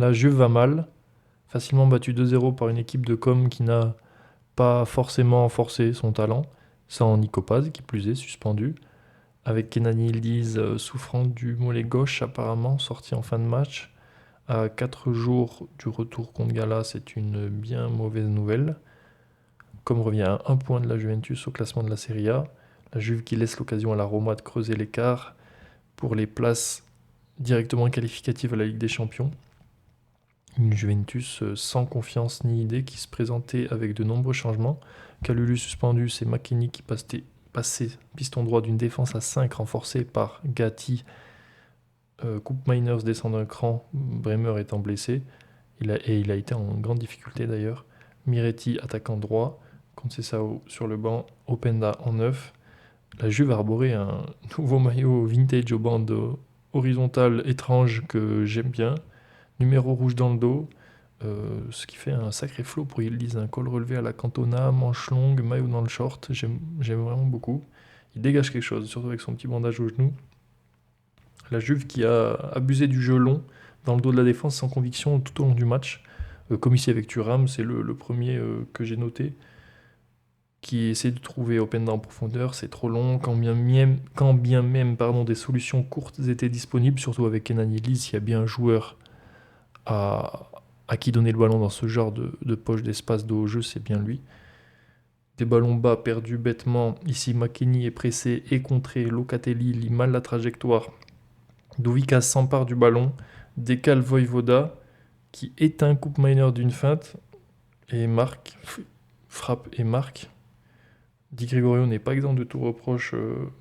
La Juve va mal, facilement battu 2-0 par une équipe de com qui n'a pas forcément forcé son talent, sans Nico Paz qui plus est suspendu, avec Kenan Yildiz souffrant du mollet gauche apparemment, sorti en fin de match. À 4 jours du retour contre Gala, c'est une bien mauvaise nouvelle. Comme revient à un point de la Juventus au classement de la Serie A, la Juve qui laisse l'occasion à la Roma de creuser l'écart pour les places directement qualificatives à la Ligue des Champions. Une Juventus sans confiance ni idée qui se présentait avec de nombreux changements. Kalulu suspendu, c'est McKennie qui passait piston droit d'une défense à 5 renforcée par Gatti. Coupe Miners descend d'un cran, Bremer étant blessé. Il a été en grande difficulté d'ailleurs. Miretti attaquant droit, Conceição sur le banc, Openda en 9. La Juve a arboré un nouveau maillot vintage aux bandes horizontales étranges que j'aime bien. Numéro rouge dans le dos, ce qui fait un sacré flow pour Yildiz. Un col relevé à la Cantona, manche longue, maillot dans le short, j'aime vraiment beaucoup. Il dégage quelque chose, surtout avec son petit bandage au genou. La Juve qui a abusé du jeu long dans le dos de la défense sans conviction tout au long du match. Comme ici avec Thuram, c'est le premier que j'ai noté, qui essaie de trouver Openda en profondeur, c'est trop long, quand bien même des solutions courtes étaient disponibles, surtout avec Kenan Yildiz, il y a bien un joueur à, à qui donner le ballon dans ce genre de poche d'espace de haut jeu, c'est bien lui. Des ballons bas perdus bêtement, ici McKennie est pressé et contré, Locatelli lit mal la trajectoire, Douvikas s'empare du ballon, décale Voivoda, qui éteint coupe Miner d'une feinte, et frappe et marque. Di Gregorio n'est pas exempt de tout reproche,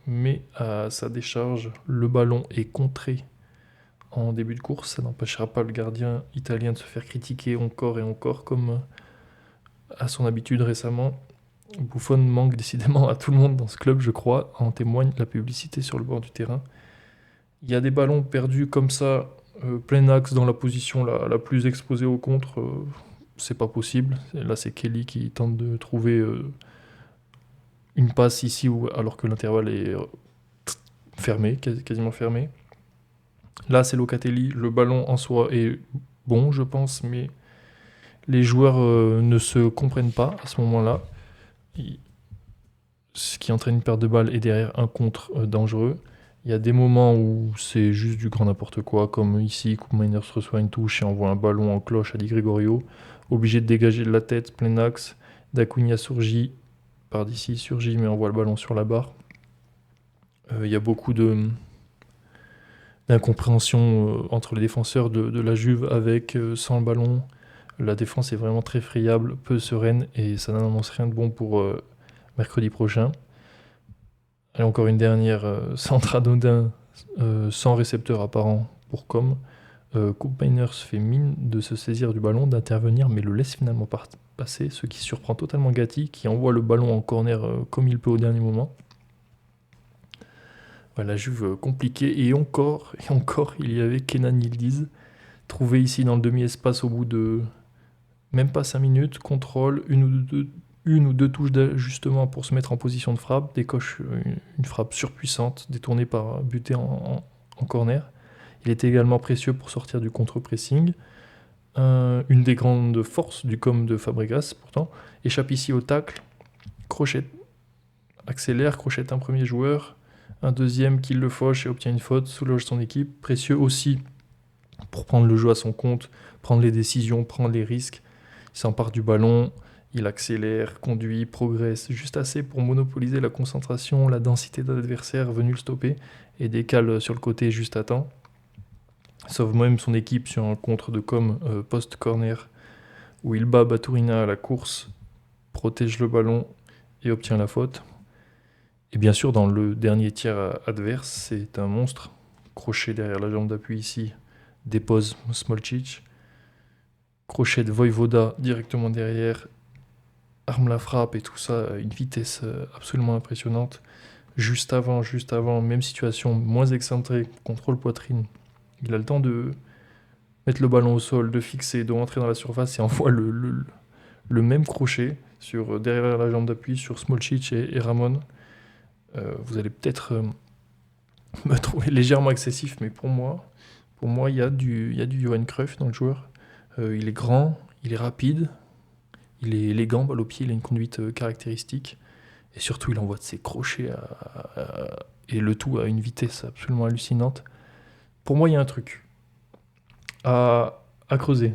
mais à sa décharge, le ballon est contré en début de course. Ça n'empêchera pas le gardien italien de se faire critiquer encore et encore, comme à son habitude récemment. Buffon manque décidément à tout le monde dans ce club, je crois. En témoigne la publicité sur le bord du terrain. Il y a des ballons perdus comme ça, plein axe dans la position la plus exposée au contre. C'est pas possible. Là, c'est Kelly qui tente de trouver une passe ici alors que l'intervalle est fermé, quasiment fermé. Là, c'est Locatelli. Le ballon en soi est bon, je pense, mais les joueurs ne se comprennent pas à ce moment-là. Ce qui entraîne une perte de balle et derrière un contre dangereux. Il y a des moments où c'est juste du grand n'importe quoi, comme ici, Coupe Miners reçoit une touche et envoie un ballon en cloche à Di Gregorio, obligé de dégager de la tête, plein axe. D'Acunha surgit, par d'ici surgit, mais envoie le ballon sur la barre. Il y a beaucoup d'incompréhension entre les défenseurs de la Juve avec, sans le ballon. La défense est vraiment très friable, peu sereine, et ça n'annonce rien de bon pour mercredi prochain. Et encore une dernière, centre anodin, sans récepteur apparent pour Com. Coupe Miners fait mine de se saisir du ballon, d'intervenir, mais le laisse finalement passer, ce qui surprend totalement Gatti, qui envoie le ballon en corner comme il peut au dernier moment. Voilà, la Juve compliquée, et encore, il y avait Kenan Yildiz, trouvé ici dans le demi-espace au bout de même pas 5 minutes, contrôle, une ou deux touches d'ajustement pour se mettre en position de frappe, décoche une frappe surpuissante, détournée par buté en corner. Il était également précieux pour sortir du contre-pressing. Une des grandes forces du com de Fabregas, pourtant, échappe ici au tacle, crochette, accélère, crochette un premier joueur, un deuxième qui le fauche et obtient une faute, soulage son équipe. Précieux aussi pour prendre le jeu à son compte, prendre les décisions, prendre les risques. Il s'empare du ballon, il accélère, conduit, progresse, juste assez pour monopoliser la concentration, la densité de l'adversaire venu le stopper, et décale sur le côté juste à temps. Sauve même son équipe sur un contre de com post-corner, où il bat Baturina à la course, protège le ballon et obtient la faute. Et bien sûr, dans le dernier tiers adverse, c'est un monstre. Crochet derrière la jambe d'appui ici, dépose Smolcic. Crochet de Voivoda directement derrière, arme la frappe et tout ça à une vitesse absolument impressionnante. Juste avant, même situation, moins excentrée, contrôle poitrine. Il a le temps de mettre le ballon au sol, de fixer, de rentrer dans la surface et envoie le même crochet derrière la jambe d'appui sur Smolcic et Ramon. Vous allez peut-être me trouver légèrement excessif, mais pour moi, Pour moi, il y a du Johan Cruyff dans le joueur. Il est grand, il est rapide, il est élégant, balle au pied, il a une conduite caractéristique. Et surtout, il envoie de ses crochets et le tout à une vitesse absolument hallucinante. Pour moi, il y a un truc à creuser.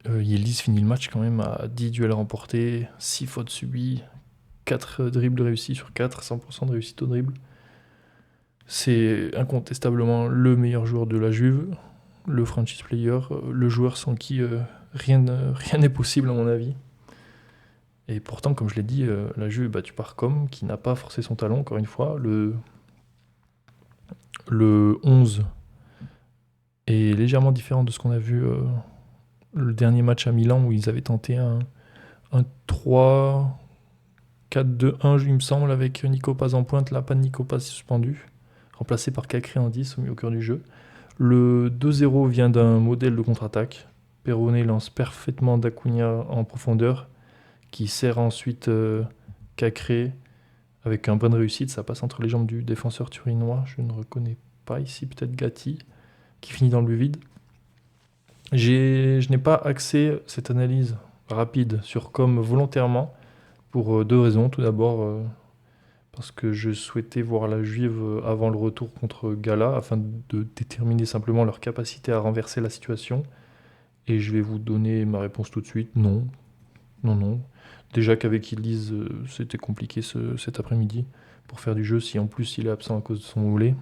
Yildiz finit le match quand même à 10 duels remportés, 6 fautes subies, 4 dribbles réussis sur 4, 100% de réussite au dribble. C'est incontestablement le meilleur joueur de la Juve, le franchise player, le joueur sans qui rien n'est possible à mon avis. Et pourtant, comme je l'ai dit, la Juve est battue par Com, qui n'a pas forcé son talent, encore une fois. Le 11 est légèrement différent de ce qu'on a vu le dernier match à Milan, où ils avaient tenté un 3-4-2-1, il me semble, avec Nico Paz en pointe. Là, pas de Nico Paz suspendu, remplacé par Cacré en 10, mis au cœur du jeu. Le 2-0 vient d'un modèle de contre-attaque. Perrone lance parfaitement d'Acuna en profondeur, qui sert ensuite Cacré avec un bonne réussite. Ça passe entre les jambes du défenseur turinois. Je ne reconnais pas ici, peut-être Gatti, qui finit dans le but vide. Je n'ai pas axé cette analyse rapide sur Com volontairement pour deux raisons. Tout d'abord, parce que je souhaitais voir la Juve avant le retour contre Gala, afin de déterminer simplement leur capacité à renverser la situation. Et je vais vous donner ma réponse tout de suite. Non. Non. Déjà qu'avec Yildiz, c'était compliqué cet après-midi pour faire du jeu. Si en plus il est absent à cause de son mollet,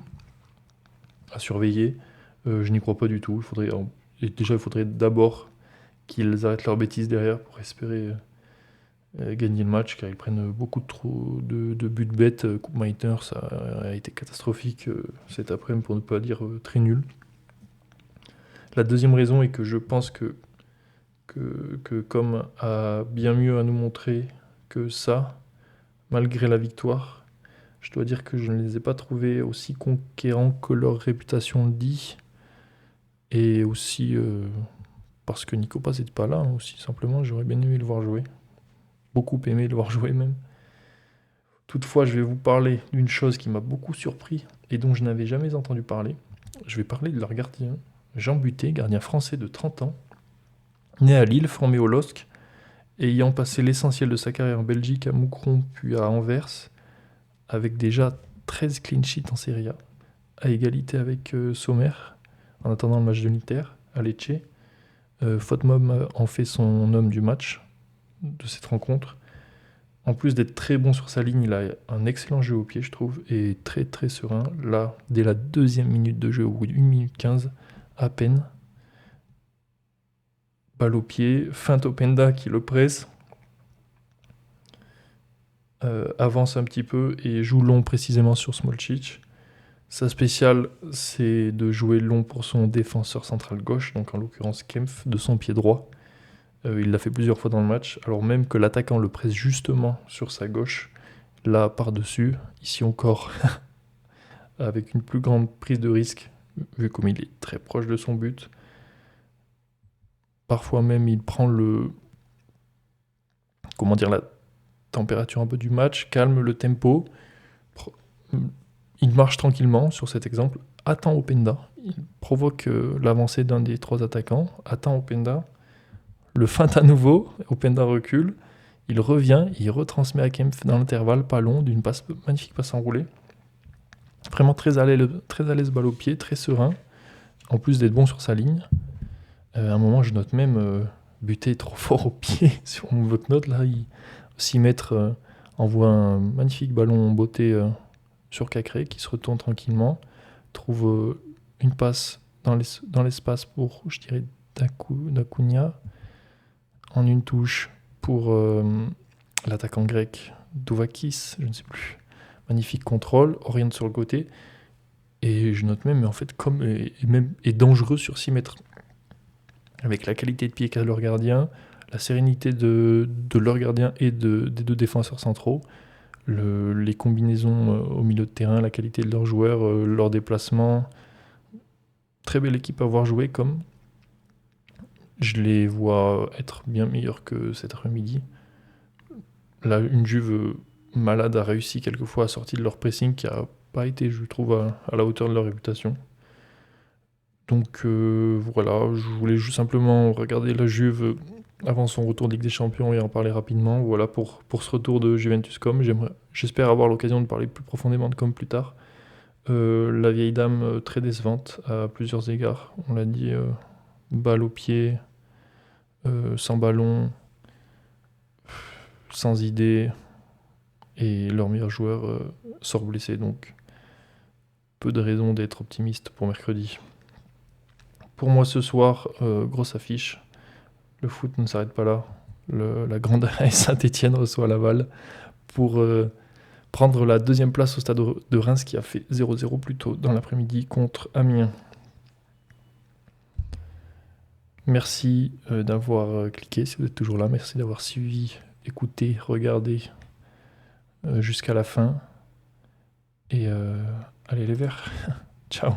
à surveiller, je n'y crois pas du tout. Il faudrait d'abord qu'ils arrêtent leurs bêtises derrière pour espérer gagner le match, car ils prennent beaucoup trop de buts bêtes. Coupe Meitner, ça a été catastrophique cet après-midi, pour ne pas dire très nul. La deuxième raison est que je pense que Com a bien mieux à nous montrer que ça, malgré la victoire. Je dois dire que je ne les ai pas trouvés aussi conquérants que leur réputation le dit. Et aussi parce que Nico Paz n'était pas là, aussi simplement, j'aurais bien aimé le voir jouer. Beaucoup aimé le voir jouer même. Toutefois, je vais vous parler d'une chose qui m'a beaucoup surpris et dont je n'avais jamais entendu parler. Je vais parler de leur gardien, Jean Buté, gardien français de 30 ans, né à Lille, formé au LOSC, ayant passé l'essentiel de sa carrière en Belgique, à Moucron puis à Anvers, avec déjà 13 clean sheets en Serie A, à égalité avec Sommer, en attendant le match de l'Inter, à Lecce. Fotmob en fait son homme du match, de cette rencontre. En plus d'être très bon sur sa ligne, il a un excellent jeu au pied, je trouve, et très très serein. Là, dès la deuxième minute de jeu, au bout d'1 minute 15, à peine, balle au pied, feinte Openda qui le presse, avance un petit peu et joue long précisément sur Smolcic. Sa spéciale, c'est de jouer long pour son défenseur central gauche, donc en l'occurrence Kempf, de son pied droit. Il l'a fait plusieurs fois dans le match, alors même que l'attaquant le presse justement sur sa gauche, là par-dessus, ici encore, avec une plus grande prise de risque, vu comme il est très proche de son but. Parfois même, il prend la température un peu du match, calme le tempo. Il marche tranquillement sur cet exemple, attend Openda, il provoque l'avancée d'un des trois attaquants, attend Openda, le feinte à nouveau, Openda recule, il revient, il retransmet à Kempf dans l'intervalle, pas long, d'une magnifique passe enroulée. Vraiment très à l'aise balle au pied, très serein, en plus d'être bon sur sa ligne. À un moment, je note même Buté trop fort au pied sur mon bloc-notes. Là, 6 mètres envoie un magnifique ballon en beauté sur Cacré qui se retourne tranquillement, trouve une passe dans l'espace pour, je dirais, d'Acuna, en une touche pour l'attaquant grec Douvakis, je ne sais plus. Magnifique contrôle, oriente sur le côté, et je note même, mais en fait, comme est dangereux sur 6 mètres. Avec la qualité de pied qu'a leur gardien, la sérénité de leur gardien et des deux défenseurs centraux, les combinaisons au milieu de terrain, la qualité de leurs joueurs, leurs déplacements. Très belle équipe à voir jouer, comme je les vois être bien meilleurs que cet après-midi. Là, une Juve malade a réussi quelquefois à sortir de leur pressing, qui a pas été, je trouve, à la hauteur de leur réputation. Donc voilà, je voulais juste simplement regarder la Juve avant son retour de Ligue des Champions et en parler rapidement. Voilà pour ce retour de Juventus Com. J'espère avoir l'occasion de parler plus profondément de Com plus tard. La vieille dame très décevante à plusieurs égards. On l'a dit, balle au pied, sans ballon, sans idée. Et leur meilleur joueur sort blessé. Donc peu de raisons d'être optimiste pour mercredi. Pour moi ce soir, grosse affiche. Le foot ne s'arrête pas là. La grande Saint-Etienne reçoit Laval pour prendre la deuxième place au stade de Reims qui a fait 0-0 plus tôt dans l'après-midi contre Amiens. Merci d'avoir cliqué si vous êtes toujours là. Merci d'avoir suivi, écouté, regardé jusqu'à la fin. Et allez les Verts. Ciao.